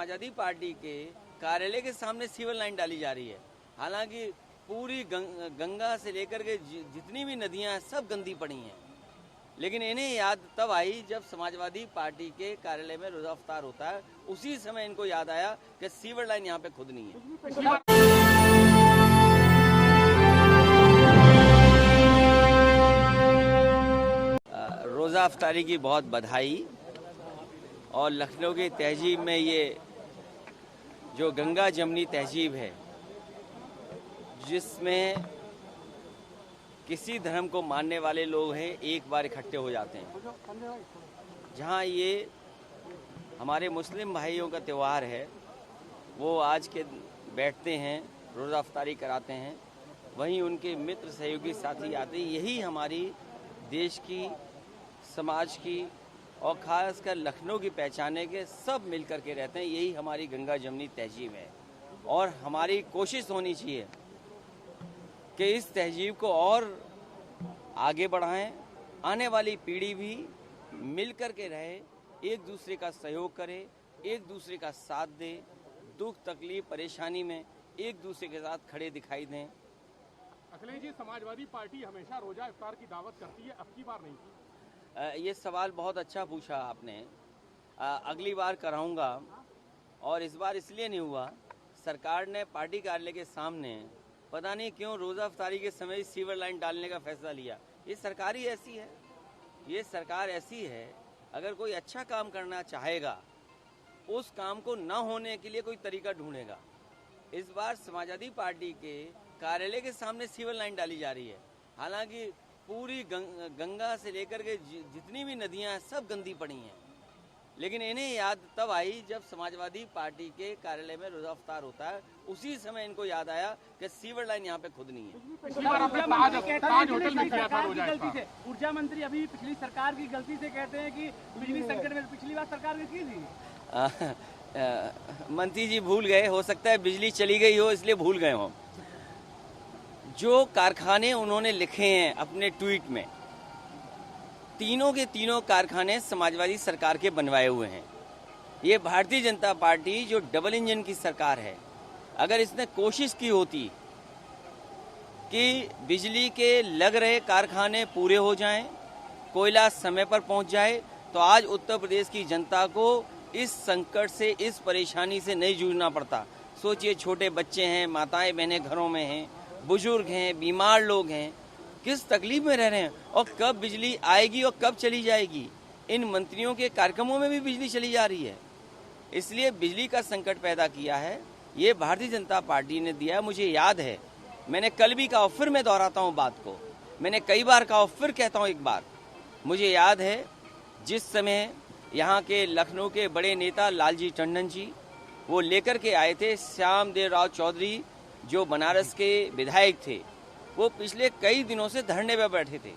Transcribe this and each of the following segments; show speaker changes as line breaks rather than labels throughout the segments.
Samajwadi party के कार्यालय के सामने सीवर लाइन डाली जा रही है। हालांकि पूरी गंगा से लेकर के जितनी भी नदियां हैं सब गंदी पड़ी हैं, लेकिन इन्हें याद तब आई जब समाजवादी पार्टी के कार्यालय में रोजा इफ्तार होता है। उसी समय इनको याद आया कि सीवर लाइन यहाँ पे खुदनी है। रोजा इफ्तारी की बहुत बधाई। और लखनऊ की तहजीब में ये जो गंगा जमनी तहजीब है, जिसमें किसी धर्म को मानने वाले लोग हैं एक बार इकट्ठे हो जाते हैं, जहां ये हमारे मुस्लिम भाइयों का त्यौहार है, वो आज के बैठते हैं, रोज़ा इफ्तारी कराते हैं, वहीं उनके मित्र सहयोगी साथी आते हैं। यही हमारी देश की, समाज की और खासकर लखनऊ की पहचाने के सब मिलकर के रहते हैं। यही हमारी गंगा जमनी तहजीब है और हमारी कोशिश होनी चाहिए कि इस तहजीब को और आगे बढ़ाएं, आने वाली पीढ़ी भी मिलकर के रहे, एक दूसरे का सहयोग करे, एक दूसरे का साथ दे, दुख तकलीफ परेशानी में एक दूसरे के साथ खड़े दिखाई दें।
अखिलेश जी, समाजवादी पार्टी हमेशा रोजा इफ्तार की दावत करती है, अब की बार नहीं की।
ये सवाल बहुत अच्छा पूछा आपने। अगली बार कराऊंगा, और इस बार इसलिए नहीं हुआ, सरकार ने पार्टी कार्यालय के सामने पता नहीं क्यों रोज़ा इफ्तारी के समय सीवर लाइन डालने का फैसला लिया। ये सरकार ही ऐसी है, ये सरकार ऐसी है। अगर कोई अच्छा काम करना चाहेगा, उस काम को न होने के लिए कोई तरीका ढूंढेगा। इस बार समाजवादी पार्टी के कार्यालय के सामने सीवर लाइन डाली जा रही है। हालांकि पूरी गंगा से लेकर के जितनी भी नदियां हैं सब गंदी पड़ी हैं, लेकिन इन्हें याद तब आई जब समाजवादी पार्टी के कार्यालय में रोजा इफ्तार होता है। उसी समय इनको याद आया कि सीवर लाइन यहाँ पे खुदनी है।
ऊर्जा मंत्री अभी पिछली सरकार की गलती से कहते हैं कि बिजली संकट में पिछली बार सरकार ने की थी।
मंत्री जी भूल गए, हो सकता है बिजली चली गई हो इसलिए भूल गए हो। जो कारखाने उन्होंने लिखे हैं अपने ट्वीट में, तीनों के तीनों कारखाने समाजवादी सरकार के बनवाए हुए हैं। ये भारतीय जनता पार्टी जो डबल इंजन की सरकार है, अगर इसने कोशिश की होती कि बिजली के लग रहे कारखाने पूरे हो जाएं, कोयला समय पर पहुंच जाए, तो आज उत्तर प्रदेश की जनता को इस संकट से, इस परेशानी से नहीं जूझना पड़ता। सोचिए, छोटे बच्चे हैं, माताएं बहनें घरों में हैं, बुजुर्ग हैं, बीमार लोग हैं, किस तकलीफ में रह रहे हैं, और कब बिजली आएगी और कब चली जाएगी। इन मंत्रियों के कार्यक्रमों में भी बिजली चली जा रही है, इसलिए बिजली का संकट पैदा किया है। ये भारतीय जनता पार्टी ने दिया। मुझे याद है, मैंने कल भी कहा, फिर मैं दोहराता हूँ बात को, मैंने कई बार कहा, फिर कहता हूँ एक बार। मुझे याद है जिस समय यहाँ के लखनऊ के बड़े नेता लालजी टंडन जी वो लेकर के आए थे, श्याम देव राव चौधरी जो बनारस के विधायक थे, वो पिछले कई दिनों से धरने पे बैठे थे,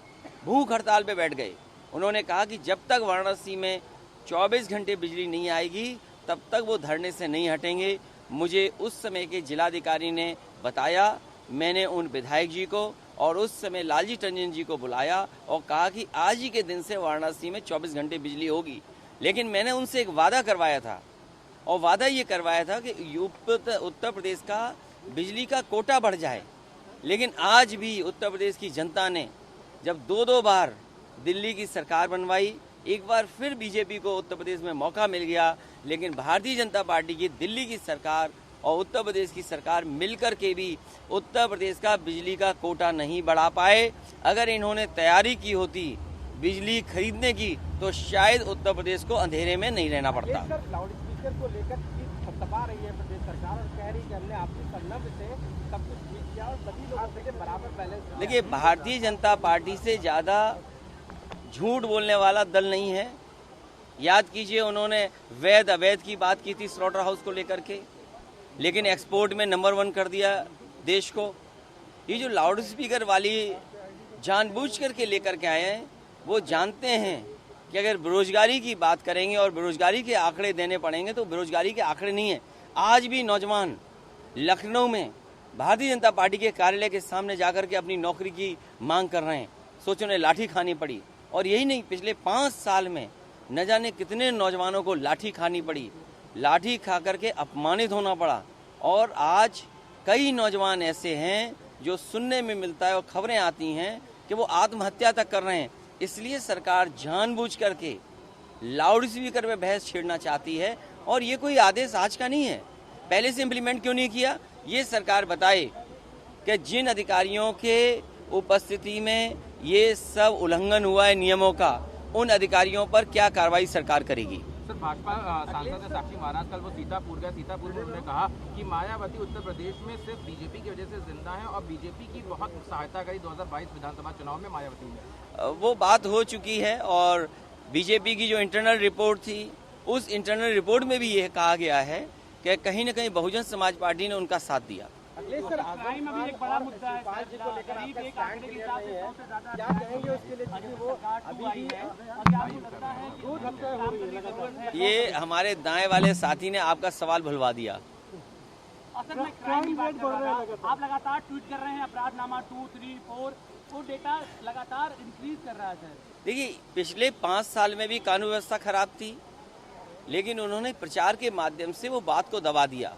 भूख हड़ताल पे बैठ गए। उन्होंने कहा कि जब तक वाराणसी में 24 घंटे बिजली नहीं आएगी तब तक वो धरने से नहीं हटेंगे। मुझे उस समय के जिलाधिकारी ने बताया, मैंने उन विधायक जी को और उस समय लालजी टंडन जी को बुलाया और कहा कि आज ही के दिन से वाराणसी में 24 घंटे बिजली होगी। लेकिन मैंने उनसे एक वादा करवाया था, और वादा ये करवाया था कि उत्तर प्रदेश का बिजली का कोटा बढ़ जाए। लेकिन आज भी उत्तर प्रदेश की जनता ने जब दो बार दिल्ली की सरकार बनवाई, एक बार फिर बीजेपी को उत्तर प्रदेश में मौका मिल गया, लेकिन भारतीय जनता पार्टी की दिल्ली की सरकार और उत्तर प्रदेश की सरकार मिलकर के भी उत्तर प्रदेश का बिजली का कोटा नहीं बढ़ा पाए। अगर इन्होंने तैयारी की होती बिजली खरीदने की, तो शायद उत्तर प्रदेश को अंधेरे में नहीं रहना पड़ता।
लाउड स्पीकर को लेकर थपथपा रही है प्रदेश सरकार और कह रही है कि हमने आपके संलग्न से सब कुछ ठीक किया और सभी लोगों से बराबर बैलेंस।
देखिए, भारतीय जनता पार्टी से ज़्यादा झूठ बोलने वाला दल नहीं है। याद कीजिए, उन्होंने वैध अवैध की बात की थी स्लॉटर हाउस को लेकर के, लेकिन एक्सपोर्ट में नंबर 1 कर दिया देश को। ये जो लाउड स्पीकर वाली जानबूझ करके लेकर के आए हैं, वो जानते हैं कि अगर बेरोजगारी की बात करेंगे और बेरोजगारी के आंकड़े देने पड़ेंगे तो बेरोजगारी के आंकड़े नहीं है। आज भी नौजवान लखनऊ में भारतीय जनता पार्टी के कार्यालय के सामने जाकर के अपनी नौकरी की मांग कर रहे हैं। सोचो, उन्हें लाठी खानी पड़ी। और यही नहीं, पिछले 5 साल में न जाने कितने नौजवानों को लाठी खानी पड़ी। लाठी खा करके अपमानित होना पड़ा। और आज कई नौजवान ऐसे हैं जो सुनने में मिलता है और खबरें आती हैं कि वो आत्महत्या तक कर रहे हैं। इसलिए सरकार जानबूझ करके लाउड स्पीकर में बहस छेड़ना चाहती है। और ये कोई आदेश आज का नहीं है, पहले से इम्प्लीमेंट क्यों नहीं किया? ये सरकार बताए कि जिन अधिकारियों के उपस्थिति में ये सब उल्लंघन हुआ है नियमों का, उन अधिकारियों पर क्या कार्रवाई सरकार करेगी।
सर, भाजपा सांसद है साक्षी महाराज, कल वो सीतापुर गए। सीतापुर में उन्होंने कहा कि मायावती उत्तर प्रदेश में सिर्फ बीजेपी की वजह से जिंदा है और बीजेपी की बहुत सहायता करी 2022 विधानसभा चुनाव में मायावती ने।
वो बात हो चुकी है और बीजेपी की जो इंटरनल रिपोर्ट थी, उस इंटरनल रिपोर्ट में भी यह कहा गया है कि कहीं न कहीं बहुजन समाज पार्टी ने उनका साथ दिया।
अखिलेश सर, क्राइम अभी एक बड़ा मुद्दा है, शिवपाल जी को लेकर आपका स्टैंड क्लियर नहीं है, क्या कहेंगे उसके लिए? क्योंकि वो अभी भी दूध हत्या हो रही है लगातार।
ये हमारे दाएं वाले साथी ने आपका सवाल भुलवा दिया।
असल में क्राइम की बात कर रहे हैं, आप लगातार ट्वीट कर रहे हैं अपराधनामा 2, 3, 4, वो डेटा लगातार इंक्रीज कर रहा है सर।
देखिए, पिछले 5 साल में भी कानून व्यवस्था खराब थी, लेकिन उन्होंने प्रचार के माध्यम से वो बात को दबा दिया।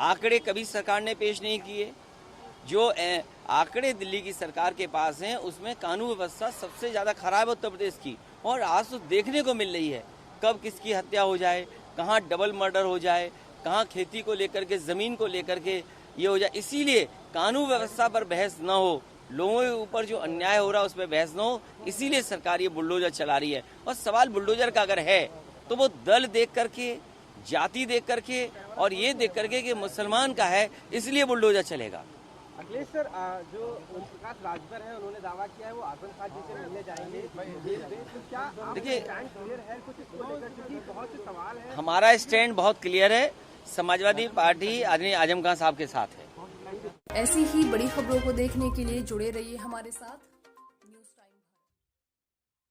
आंकड़े कभी सरकार ने पेश नहीं किए। जो आंकड़े दिल्ली की सरकार के पास हैं, उसमें कानून व्यवस्था सबसे ज़्यादा खराब है उत्तर प्रदेश की। और आज तो देखने को मिल रही है कब किसकी हत्या हो जाए, कहाँ डबल मर्डर हो जाए, कहाँ खेती को लेकर के, ज़मीन को लेकर के ये हो जाए। इसीलिए कानून व्यवस्था पर बहस न हो, लोगों के ऊपर जो अन्याय हो रहा है उस पर बहस न हो, इसीलिए सरकार ये बुलडोजर चला रही है। और सवाल बुलडोजर का अगर है तो वो दल देख करके, जाति देख करके और ये देख करके कि मुसलमान का है, इसलिए बुलडोजर चलेगा।
अखिलेश सर, जो ओम प्रकाश राजभर है, उन्होंने दावा किया है वो आजम खान जी से मिलने जाएंगे। तो क्या
देखिए,
स्टैंड क्लियर है कुछ इसको लेकर? क्योंकि बहुत से सवाल है।
हमारा स्टैंड बहुत क्लियर है, समाजवादी पार्टी आदरणीय आजम खान साहब के साथ है।
ऐसी ही बड़ी खबरों को देखने के लिए जुड़े रहिए हमारे साथ।